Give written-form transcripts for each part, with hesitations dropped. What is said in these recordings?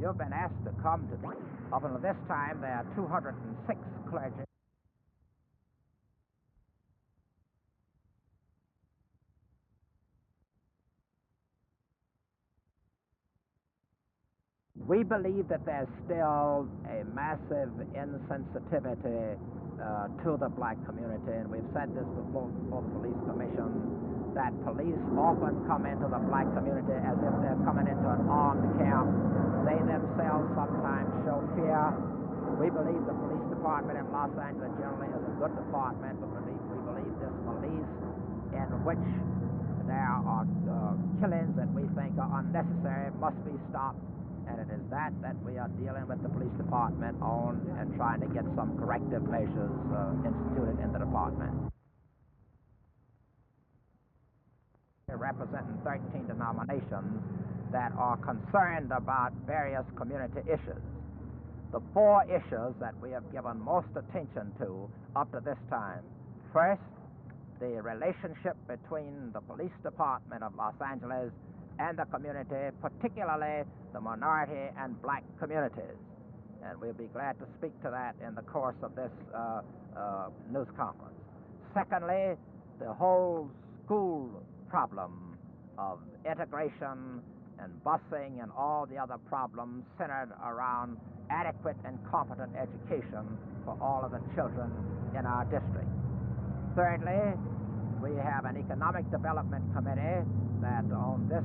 you've been asked to come to, up until this time, there are 206 clergy. We believe that there's still a massive insensitivity to the black community, and we've said this before the police commission, that police often come into the black community as if they're coming into an armed camp. They themselves sometimes show fear. We believe the police department in Los Angeles generally is a good department, but we believe this police in which there are killings that we think are unnecessary must be stopped. And it is that we are dealing with the police department on and trying to get some corrective measures instituted in the department. We're representing 13 denominations that are concerned about various community issues. The 4 issues that we have given most attention to up to this time. First, the relationship between the police department of Los Angeles and the community, particularly the minority and black communities. And we'll be glad to speak to that in the course of this news conference. Secondly, the whole school problem of integration and busing and all the other problems centered around adequate and competent education for all of the children in our district. Thirdly, we have an economic development committee that on this,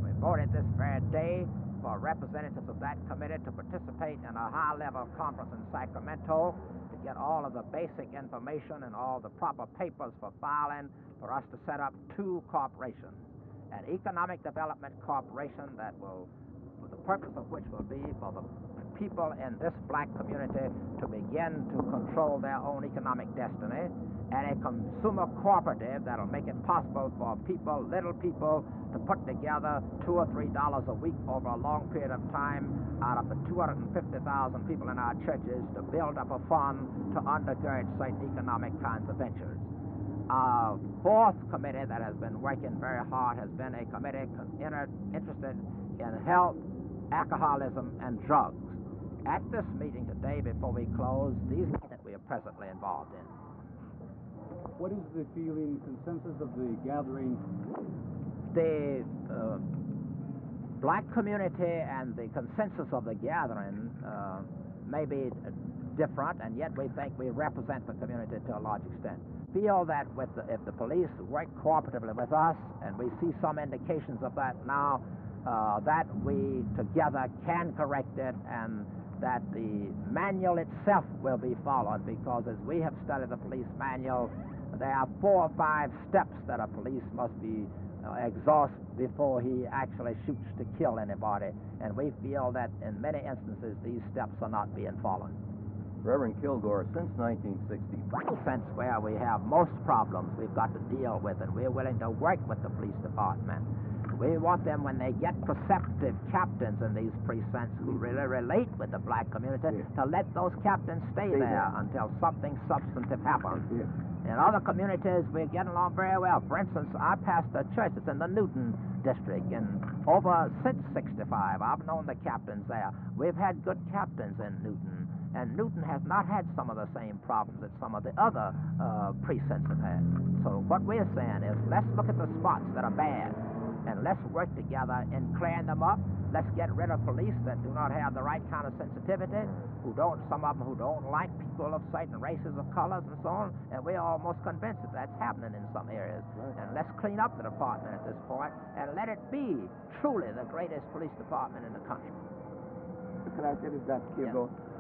we voted this very day for representatives of that committee to participate in a high-level conference in Sacramento to get all of the basic information and all the proper papers for filing for us to set up 2 corporations. An economic development corporation that will, for the purpose of which will be for the people in this black community to begin to control their own economic destiny, and a consumer cooperative that'll make it possible for people, little people, to put together $2 or $3 a week over a long period of time out of the 250,000 people in our churches to build up a fund to undergird certain economic kinds of ventures. Our 4th committee that has been working very hard has been a committee interested in health, alcoholism, and drugs. At this meeting today, before we close, these are that we are presently involved in. What is the feeling, consensus of the gathering? The black community and the consensus of the gathering may be different, and yet we think we represent the community to a large extent. Feel that if the police work cooperatively with us, and we see some indications of that now, that we together can correct it, and that the manual itself will be followed, because as we have studied the police manual, there are 4 or 5 steps that a police must be exhaust before he actually shoots to kill anybody, and we feel that in many instances these steps are not being followed. Reverend Kilgore, since 1960, since where we have most problems we've got to deal with, and we're willing to work with the police department. We want them, when they get perceptive captains in these precincts who really relate with the black community, to let those captains stay there until something substantive happens. In other communities, we're getting along very well. For instance, I pastor a church that's in the Newton district, and since '65, I've known the captains there. We've had good captains in Newton, and Newton has not had some of the same problems that some of the other precincts have had. So what we're saying is, let's look at the spots that are bad, and let's work together in clearing them up. Let's get rid of police that do not have the right kind of sensitivity, some of them who don't like people of certain races or colors and so on, and we're almost convinced that that's happening in some areas. And let's clean up the department at this point, and let it be truly the greatest police department in the country. Can I say this, Dr. Kilgore? Yeah.